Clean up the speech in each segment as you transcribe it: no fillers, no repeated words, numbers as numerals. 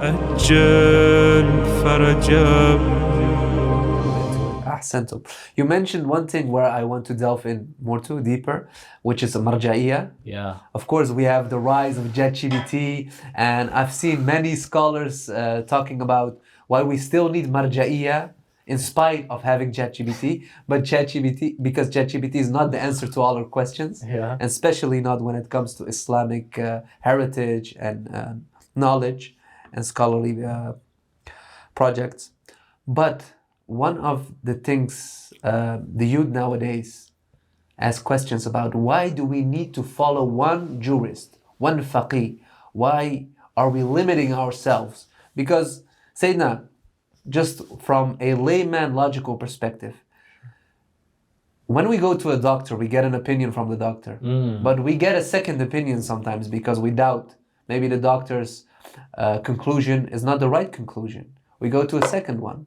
أجل فرجا. أحسنتم. You mentioned one thing where I want to delve in more to deeper, which is marja'iyya. Yeah. Of course, we have the rise of ChatGPT, and I've seen many scholars talking about why we still need marja'iyya in spite of having ChatGPT. But because ChatGPT is not the answer to all our questions, Yeah. and especially not when it comes to Islamic heritage and knowledge and scholarly projects. But one of the things the youth nowadays ask questions about, why do we need to follow one jurist, one faqih? Why are we limiting ourselves? Because, Sayyidina, just from a layman logical perspective, when we go to a doctor, we get an opinion from the doctor. But we get a second opinion sometimes because we doubt. Maybe the doctor's conclusion is not the right conclusion. We go to a second one.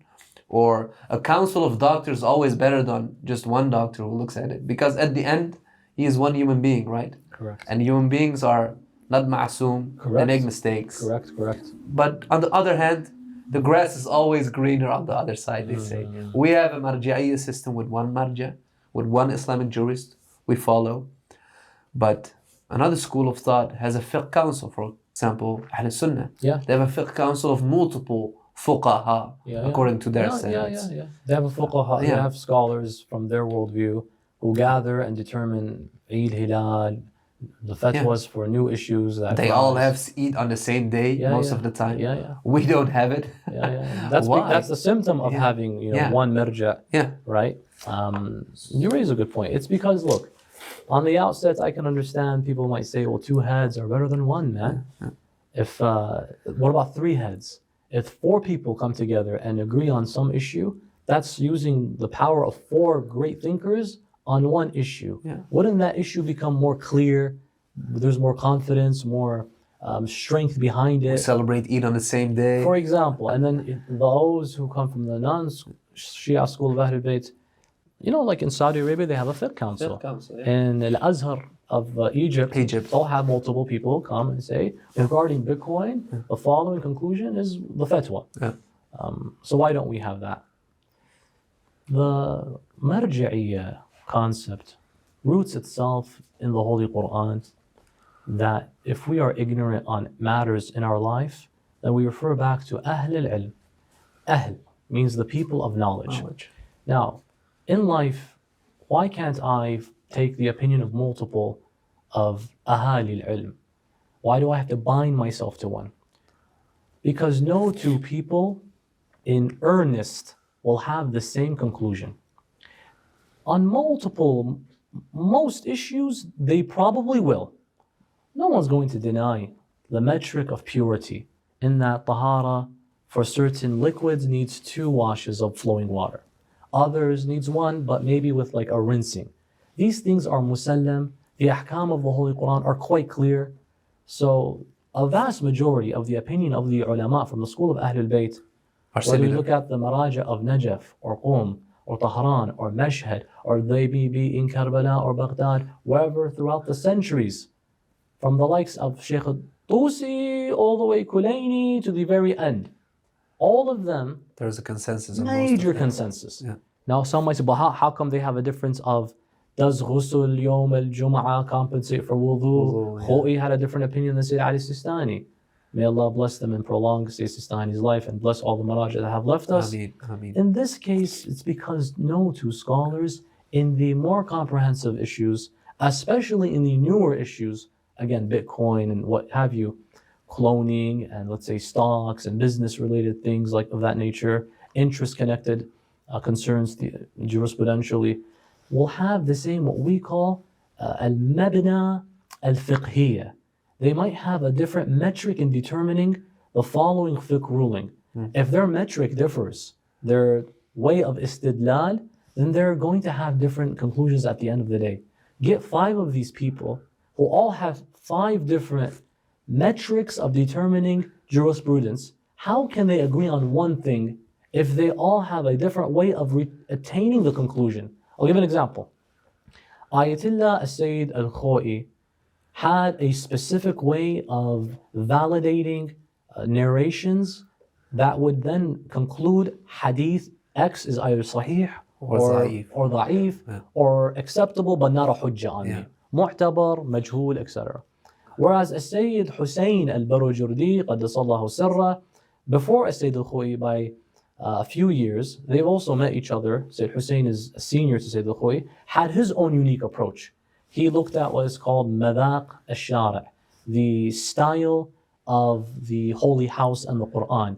Or a council of doctors is always better than just one doctor who looks at it. Because at the end, he is one human being, right? Correct. And human beings are not ma'soom, they make mistakes. Correct. But on the other hand, the grass is always greener on the other side, they say. We have a marja'iyya system with one marja, with one Islamic jurist we follow. But another school of thought has a fiqh council, for example, Ahl Sunnah. Yeah. They have a fiqh council of multiple fuqaha, according to their standards. Yeah. They have a fuqaha, they have scholars from their worldview who gather and determine Eid Hilal, the fatwas for new issues. That they all have Eid on the same day most of the time. We don't have it. That's the symptom of having one marjah. Right? You raise a good point. It's because, look, on the outset, I can understand people might say, well, 2 heads are better than 1, man. If what about 3 heads? If 4 people come together and agree on some issue, that's using the power of 4 great thinkers on one issue. Wouldn't that issue become more clear? There's more confidence, more strength behind it. We celebrate Eid on the same day. For example, and then those who come from the non-Shia school of Ahl Bayt, like in Saudi Arabia, they have a fiqh council. And Al-Azhar of Egypt, they'll have multiple people come and say, regarding Bitcoin, the following conclusion is the fatwa. So why don't we have that? The marja'iyya concept roots itself in the Holy Quran, that if we are ignorant on matters in our life, then we refer back to Ahl al-ilm. Ahl means the people of knowledge. Now, in life, why can't I take the opinion of multiple of ahali al-ilm? Why do I have to bind myself to one? Because no 2 people in earnest will have the same conclusion. On most issues, they probably will. No one's going to deny the metric of purity, in that tahara for certain liquids needs 2 washes of flowing water. Others needs 1, but maybe with like a rinsing. These things are musallam. The ahkam of the Holy Quran are quite clear. So a vast majority of the opinion of the ulama from the school of Ahlul Bayt, whether you look at the marajah of Najaf or Qom or Tehran or Mashhad, or they may be in Karbala or Baghdad, wherever throughout the centuries, from the likes of Sheikh Tusi all the way Kulaini to the very end, all of them, there's a consensus. Major consensus. Now some might say, but how come they have a difference of, does ghusl yawm al-jum'ah compensate for wudu? Khu'i had a different opinion than Sayyid Ali Sistani. May Allah bless them and prolong Sayyid Sistani's life and bless all the marajah that have left us. Ameen. In this case, it's because no 2 scholars in the more comprehensive issues, especially in the newer issues, again, Bitcoin and what have you, cloning and let's say stocks and business related things like of that nature, interest connected concerns jurisprudentially, will have the same what we call al-mabna al-fiqhiyya. They might have a different metric in determining the following fiqh ruling. If their metric differs, their way of istidlal, then they're going to have different conclusions at the end of the day. Get 5 of these people who all have 5 different metrics of determining jurisprudence. How can they agree on one thing if they all have a different way of attaining the conclusion? I'll give an example. Ayatollah Sayyid al-Khoi had a specific way of validating narrations that would then conclude hadith X is either sahih Or da'if. or da'if Yeah. or acceptable but not a hujjah on me. Mu'tabar, majhul, etc. Whereas Sayyid Hussein al-Barujurdi, qaddasallahu sirra, before Sayyid al-Khou'i by a few years, they've also met each other. Sayyid Hussein is a senior to Sayyid al-Khou'i, had his own unique approach. He looked at what is called madaq al-shari', the style of the Holy House and the Quran.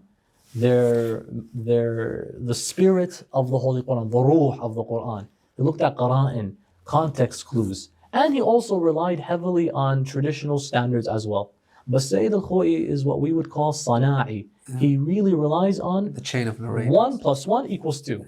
The spirit of the Holy Quran, the ruh of the Quran. He looked at qara'in, context clues. And he also relied heavily on traditional standards as well. But Sayyid al-Khou'i is what we would call sana'i. He really relies on The chain of narrators. 1 + 1 = 2.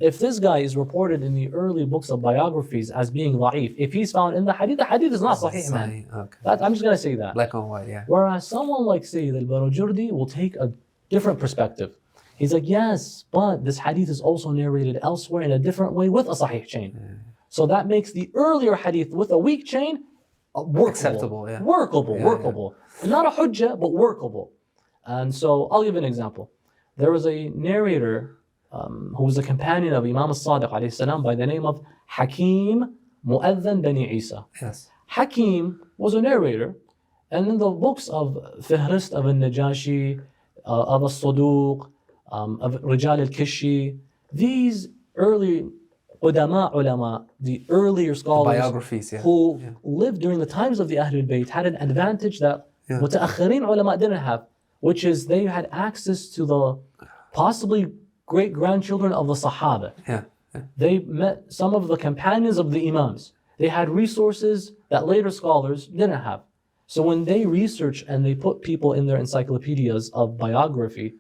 If this guy is reported in the early books of biographies as being da'if, if he's found in the hadith is not sahih, man. Okay. I'm just going to say that. Black and white, yeah. Whereas someone like Sayyid al-Barujurdi will take a different perspective. He's like, yes, but this hadith is also narrated elsewhere in a different way with a sahih chain. So that makes the earlier hadith with a weak chain workable. Acceptable, yeah. Workable. Not a hujjah, but workable. And so I'll give an example. There was a narrator who was a companion of Imam al-Sadiq alayhi salam by the name of Hakim Mu'adhan Bani Isa. Yes. Hakim was a narrator, and in the books of Fihrist of al-Najashi, of al-Saduq, of Rijal al-Kishi, these early ulama, the earlier scholars Biographies, yeah. who lived during the times of the Ahlul Bayt had an advantage that muta'akhirin ulama didn't have, which is they had access to the possibly great-grandchildren of the Sahaba. Yeah. They met some of the companions of the Imams. They had resources that later scholars didn't have. So when they research and they put people in their encyclopedias of biography,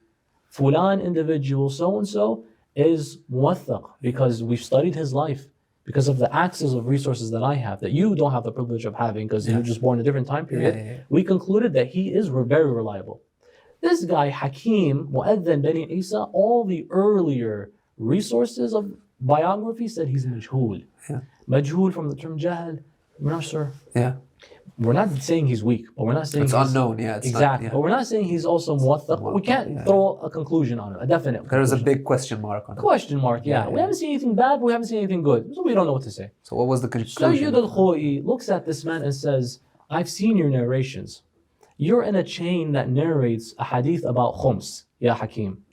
Fulan individual so-and-so is muwathaq because we've studied his life, because of the access of resources that I have, that you don't have the privilege of having because you were just born in a different time period. We concluded that he is very reliable. This guy, Hakim, Mu'adhan Bani Isa, all the earlier resources of biography said he's majhul. Majhul from the term jahl, we're not sure. We're not saying he's weak, but we're not saying It's he's unknown, yeah. It's exactly. Not, But we're not saying he's also muwathaq. We can't throw a conclusion on it, a definite There is a conclusion. big question mark on it. Question mark, yeah. We haven't seen anything bad, but we haven't seen anything good. So we don't know what to say. So what was the Sayyid conclusion? al-Khou'i looks at this man and says, I've seen your narrations. You're in a chain that narrates a hadith about khums, ya Hakim.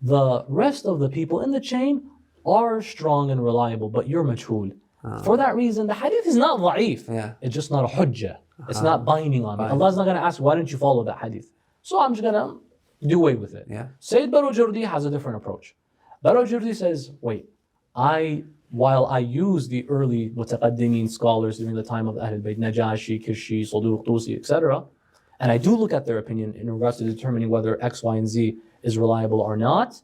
The rest of the people in the chain are strong and reliable, but you're majhul. For that reason, the hadith is not da'if. It's just not a hujjah. It's not binding on me. Allah's not going to ask, why didn't you follow that hadith? So I'm just going to do away with it. Sayyid Barujurdi has a different approach. Barujurdi says, wait, while I use the early mutaqaddimin scholars during the time of the Ahlul Bayt, Najashi, Kishi, Saduq, Tusi, etc., and I do look at their opinion in regards to determining whether X, Y, and Z is reliable or not,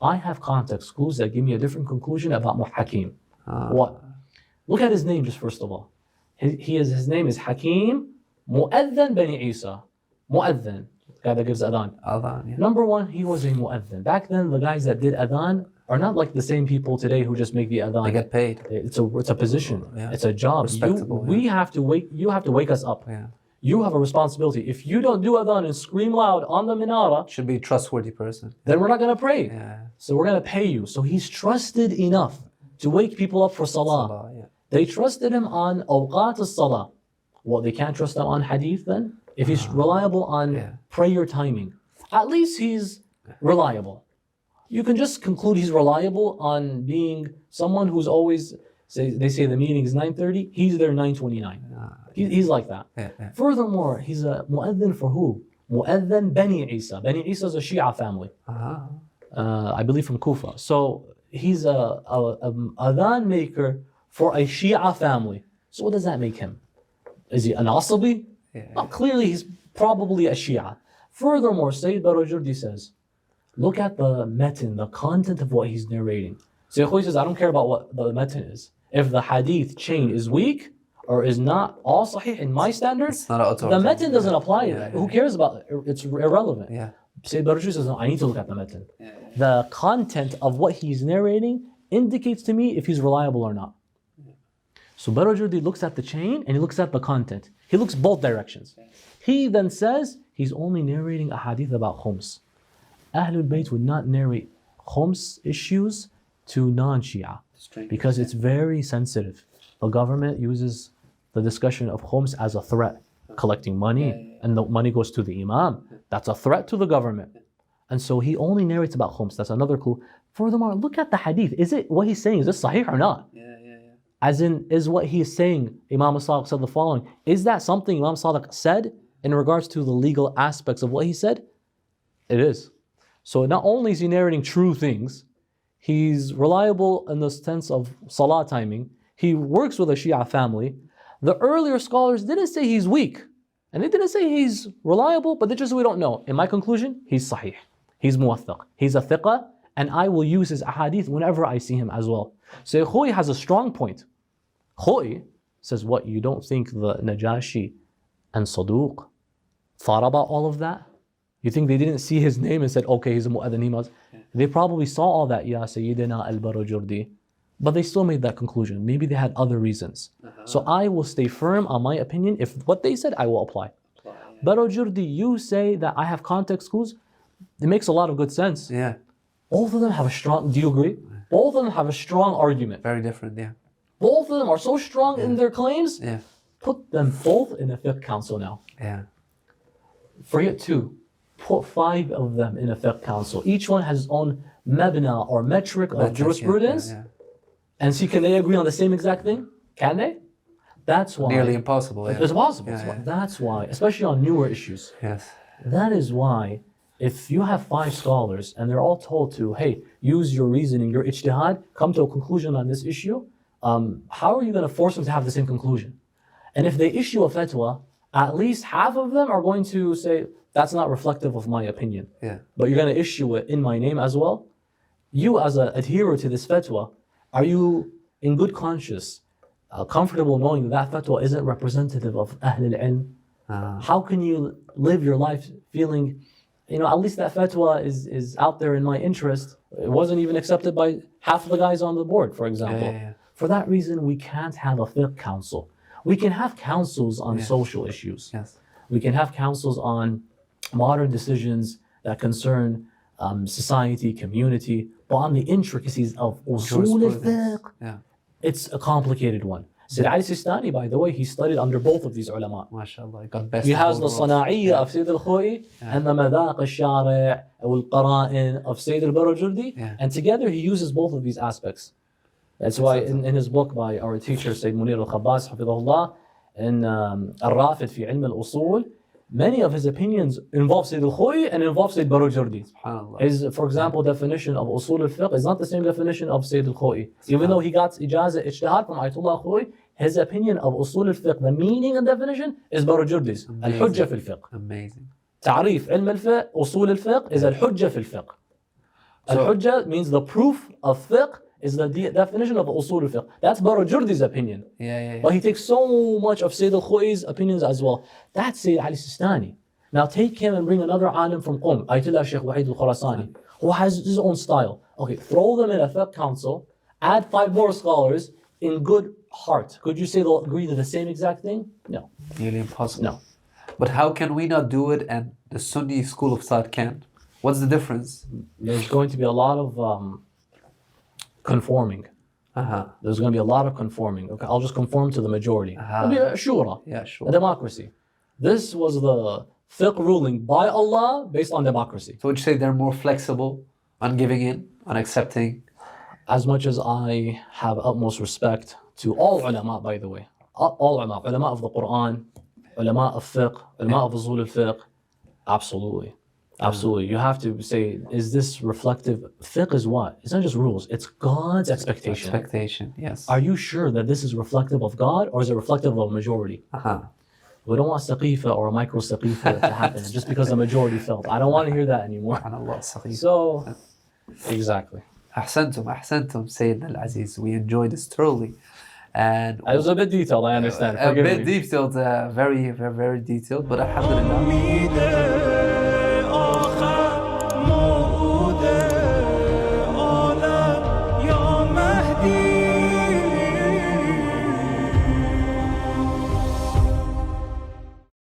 I have context clues that give me a different conclusion about Hakim. What? Look at his name just first of all. His name is Hakim Mu'adhan Bani Isa. Mu'adhan, the guy that gives adhan. Number one, he was a mu'adhan. Back then, the guys that did adhan are not like the same people today who just make the adhan. They get paid. It's a position. It's a job. Respectable. You have to wake us up. You have a responsibility. If you don't do adhan and scream loud on the minara, should be a trustworthy person. Then we're not going to pray. So we're going to pay you. So he's trusted enough to wake people up for salah. They trusted him on awqat as-salah. Well, they can't trust him on hadith then? If he's reliable on prayer timing, at least he's reliable. You can just conclude he's reliable on being someone who's always, they say the meeting is 9:30, he's there 9:29. He's like that. Furthermore, he's a mu'adhin for who? Mu'adhin Bani Isa. Bani Isa is a Shia family. I believe from Kufa. So he's a adhan maker for a Shia family. So what does that make him? Is he an Asabi? Clearly he's probably a Shia. Furthermore, Sayyid Barujurdi says, look at the metin, the content of what he's narrating. Sayyid Khou'i says, I don't care about what the metin is. If the hadith chain is weak or is not all sahih in my standards, the metin doesn't apply to that. Who cares about it? It's irrelevant. Sayyid Barujurdi says, no, I need to look at the metin. The content of what he's narrating indicates to me if he's reliable or not. So Barajurdi looks at the chain and he looks at the content. He looks both directions. He then says he's only narrating a hadith about khums. Ahlul Bayt would not narrate khums issues to non-Shia because it's very sensitive. The government uses the discussion of khums as a threat, collecting money, and the money goes to the imam. That's a threat to the government. And so he only narrates about khums. That's another clue. Furthermore, look at the hadith. Is it what he's saying? Is this sahih or not? As in, is what he's saying, Imam Sadiq said the following. Is that something Imam Sadiq said in regards to the legal aspects of what he said? It is. So not only is he narrating true things, he's reliable in the sense of salah timing. He works with a Shia family. The earlier scholars didn't say he's weak. And they didn't say he's reliable, but they just we don't know. In my conclusion, he's sahih. He's muwathaq. He's a thiqah. And I will use his ahadith whenever I see him as well. So Khoi has a strong point. Khoi says, what, you don't think the Najashi and Saduq thought about all of that? You think they didn't see his name and said, okay, he's a mu'adhin, he must. They probably saw all that, Ya Sayyidina al-Barajurdi. But they still made that conclusion. Maybe they had other reasons. So I will stay firm on my opinion. If what they said, I will apply. Barajurdi, you say that I have context clues. It makes a lot of good sense. Yeah. Both of them have a strong, do you agree? Both of them have a strong argument. Very different, yeah. Both of them are so strong in their claims. Yeah. Put them both in a fiqh council now. Yeah. Forget two. Put 5 of them in a fiqh council. Each one has his own mabna or metric of jurisprudence. Yeah. And see, can they agree on the same exact thing? Can they? That's why. Nearly impossible. Yeah. It's possible. Yeah. That's why, especially on newer issues. Yes. That is why, if you have 5 scholars and they're all told to, hey, use your reasoning, your ijtihad, come to a conclusion on this issue, how are you going to force them to have the same conclusion? And if they issue a fatwa, at least half of them are going to say, that's not reflective of my opinion. Yeah. But you're going to issue it in my name as well. You as an adherer to this fatwa, are you in good conscience, comfortable knowing that fatwa isn't representative of Ahlul Ilm? How can you live your life feeling, at least that fatwa is out there in my interest. It wasn't even accepted by half the guys on the board, for example. Yeah. For that reason, we can't have a fiqh council. We can have councils on social issues. Yes. We can have councils on modern decisions that concern society, community, but on the intricacies of usul al-fiqh, it's a complicated one. Sayyid Ali Sistani, by the way, he studied under both of these ulama. MashaAllah, got best. He has the Sana'iyya of Sayyid al-Khoi and the Madaq al-Shari' or al-Qara'in of Sayyid al-Barajurdi, and together he uses both of these aspects. That's why in his book by our teacher, Sayyid Munir al-Khabbas, Hafidhullah, in Al-Rafid fi Ilm al-Usul, many of his opinions involve Sayyid al-Khoi and involve Sayyid Barajurdi. His, for example, definition of Usul al-Fiqh is not the same definition of Sayyid al-Khoi. Even though he got ijazah ijtihad from Ayatollah Khoi, his opinion of Usul al-Fiqh, the meaning and definition, is Barajurdi's. Al-Hujjah fi al-Fiqh. Amazing. Ta'rif ilm al-Fiqh, Usul al-Fiqh is Al-Hujjah fi al-Fiqh. Al-Hujjah means the proof of fiqh is the definition of Usul al-Fiqh. That's Barajurdi's opinion. But he takes so much of Sayyid al-Khoi's opinions as well. That's Sayyid Ali Sistani. Now take him and bring another alim from Qum, Ayatollah Sheikh Wahid al-Khurasani, who has his own style. Okay, throw them in a fiqh council, add 5 more scholars in good heart. Could you say they'll agree to the same exact thing? No. Nearly impossible. No. But how can we not do it and the Sunni school of thought can? What's the difference? There's going to be a lot of conforming. There's going to be a lot of conforming. Okay, I'll just conform to the majority. It'll be a shura, a democracy. This was the fiqh ruling by Allah based on democracy. So would you say they're more flexible on giving in, on accepting? As much as I have utmost respect to all ulama, by the way, all ulama of the Quran, ulama of fiqh, ulama of usul al-fiqh, absolutely. Absolutely. You have to say, is this reflective? Fiqh is what? It's not just rules, it's God's expectation. Expectation, yes. Are you sure that this is reflective of God or is it reflective of a majority? We don't want saqifa or micro saqifa to happen just because the majority felt. I don't want to hear that anymore. So, exactly. أحسنتم Sayyidina al-Aziz. We enjoyed this thoroughly. And it was a bit detailed, I understand. A bit detailed, very, very, very detailed, but alhamdulillah.